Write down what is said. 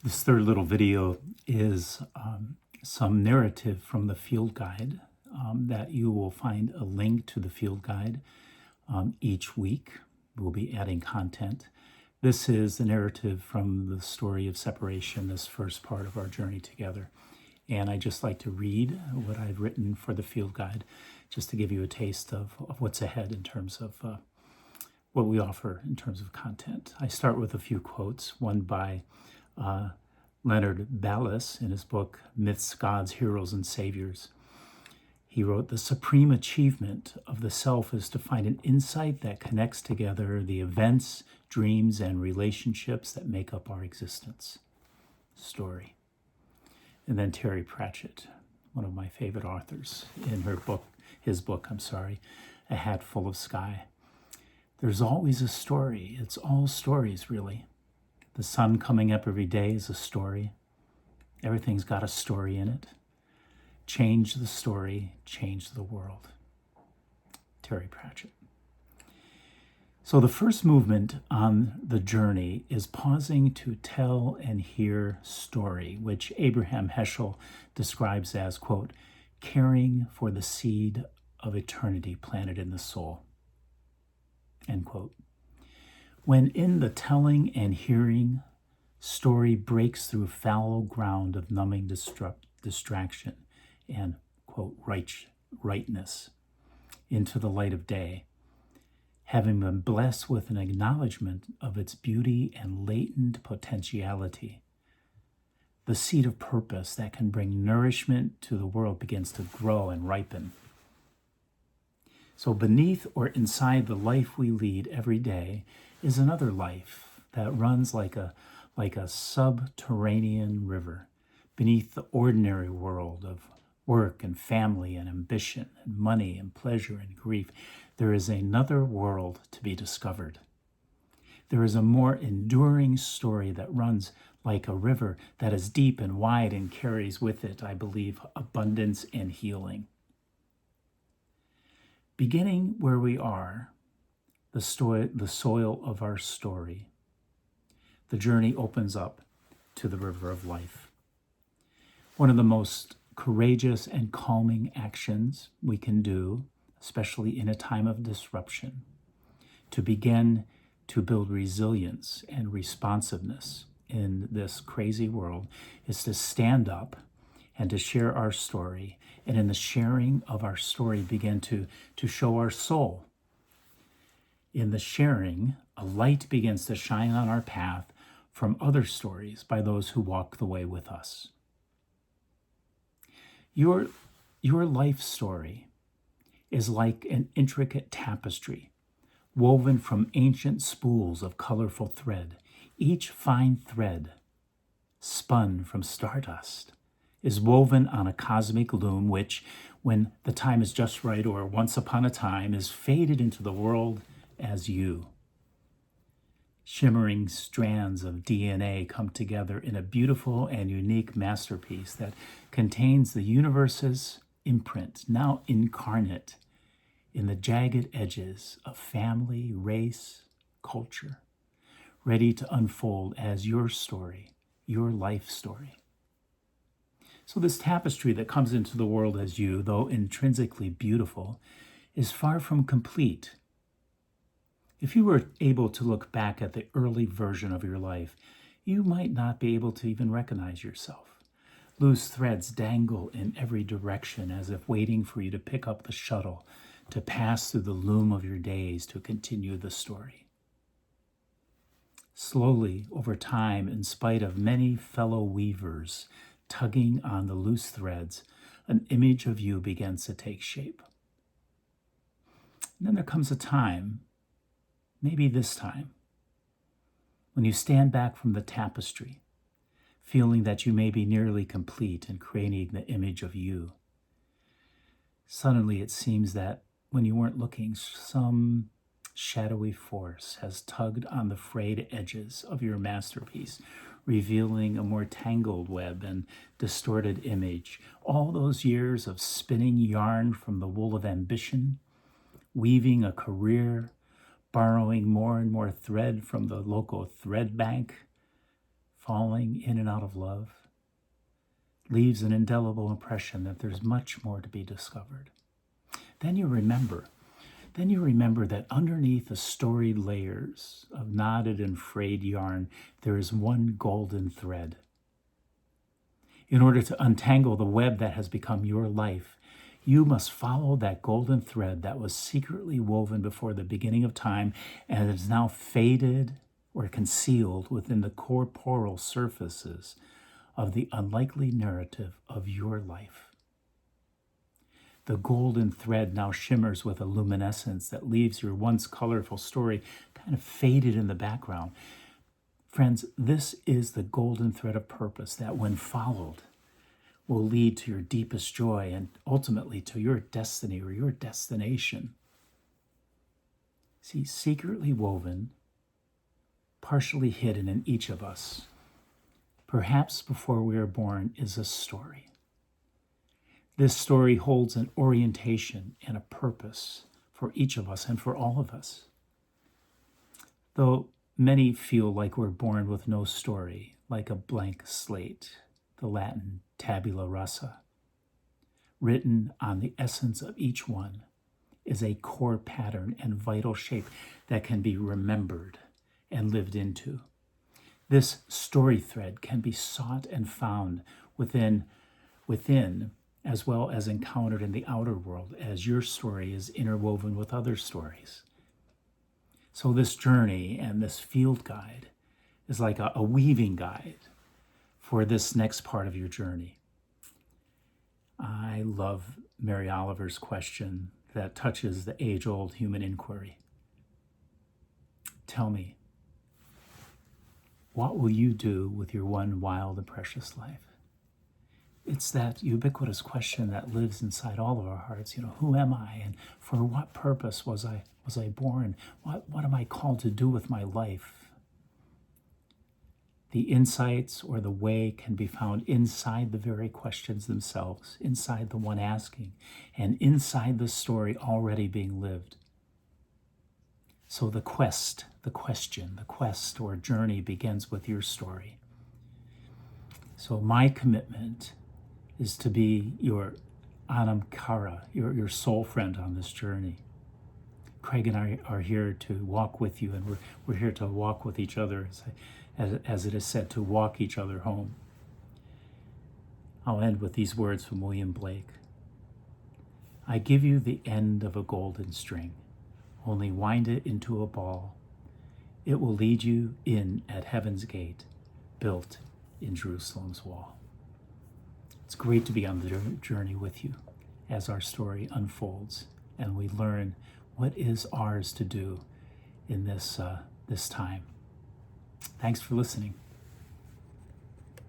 This third little video is some narrative from the field guide that you will find a link to the field guide each week. We'll be adding content. This is the narrative from the story of separation, this first part of our journey together. And I just like to read what I've written for the field guide, just to give you a taste of what's ahead in terms of what we offer in terms of content. I start with a few quotes, one by Leonard Ballas in his book, Myths, Gods, Heroes, and Saviors. He wrote, "The supreme achievement of the self is to find an insight that connects together the events, dreams, and relationships that make up our existence." Story. And then Terry Pratchett, one of my favorite authors, in his book, A Hat Full of Sky. There's always a story. It's all stories, really. The sun coming up every day is a story. Everything's got a story in it. Change the story, change the world. Terry Pratchett. So the first movement on the journey is pausing to tell and hear story, which Abraham Heschel describes as, quote, caring for the seed of eternity planted in the soul, end quote. When in the telling and hearing, story breaks through fallow ground of numbing distraction and, quote, rightness into the light of day, having been blessed with an acknowledgement of its beauty and latent potentiality, the seed of purpose that can bring nourishment to the world begins to grow and ripen. So beneath or inside the life we lead every day is another life that runs like a subterranean river beneath the ordinary world of work and family and ambition and money and pleasure and grief. There is another world to be discovered. There is a more enduring story that runs like a river that is deep and wide and carries with it, I believe, abundance and healing. Beginning where we are, the soil of our story, the journey opens up to the river of life. One of the most courageous and calming actions we can do, especially in a time of disruption, to begin to build resilience and responsiveness in this crazy world, is to stand up and to share our story, and in the sharing of our story begin to show our soul. In the sharing, a light begins to shine on our path from other stories by those who walk the way with us. Your life story is like an intricate tapestry woven from ancient spools of colorful thread. Each fine thread, spun from stardust, is woven on a cosmic loom which, when the time is just right or once upon a time, is faded into the world as you. Shimmering strands of DNA come together in a beautiful and unique masterpiece that contains the universe's imprint, now incarnate in the jagged edges of family, race, culture, ready to unfold as your story, your life story. So this tapestry that comes into the world as you, though intrinsically beautiful, is far from complete. If you were able to look back at the early version of your life, you might not be able to even recognize yourself. Loose threads dangle in every direction as if waiting for you to pick up the shuttle to pass through the loom of your days to continue the story. Slowly, over time, in spite of many fellow weavers tugging on the loose threads, an image of you begins to take shape. And then there comes a time, maybe this time, when you stand back from the tapestry, feeling that you may be nearly complete in creating the image of you. Suddenly it seems that when you weren't looking, some shadowy force has tugged on the frayed edges of your masterpiece, revealing a more tangled web and distorted image. All those years of spinning yarn from the wool of ambition, weaving a career, borrowing more and more thread from the local thread bank, falling in and out of love, leaves an indelible impression that there's much more to be discovered. Then you remember that underneath the storied layers of knotted and frayed yarn, there is one golden thread. In order to untangle the web that has become your life, you must follow that golden thread that was secretly woven before the beginning of time and is now faded or concealed within the corporeal surfaces of the unlikely narrative of your life. The golden thread now shimmers with a luminescence that leaves your once colorful story kind of faded in the background. Friends, this is the golden thread of purpose that, when followed, will lead to your deepest joy and ultimately to your destiny or your destination. See, secretly woven, partially hidden in each of us, perhaps before we are born, is a story. This story holds an orientation and a purpose for each of us and for all of us. Though many feel like we're born with no story, like a blank slate, the Latin tabula rasa, written on the essence of each one, is a core pattern and vital shape that can be remembered and lived into. This story thread can be sought and found within as well as encountered in the outer world as your story is interwoven with other stories. So this journey and this field guide is like a weaving guide for this next part of your journey. I love Mary Oliver's question that touches the age-old human inquiry. Tell me, what will you do with your one wild and precious life? It's that ubiquitous question that lives inside all of our hearts. Who am I, and for what purpose was I born? What am I called to do with my life? The insights or the way can be found inside the very questions themselves, inside the one asking, and inside the story already being lived. So the quest or journey begins with your story. So my commitment is to be your Anam Cara, your soul friend on this journey. Craig and I are here to walk with you, and we're here to walk with each other, as it is said, to walk each other home. I'll end with these words from William Blake. I give you the end of a golden string, only wind it into a ball. It will lead you in at heaven's gate, built in Jerusalem's wall. It's great to be on the journey with you as our story unfolds and we learn what is ours to do in this time. Thanks for listening.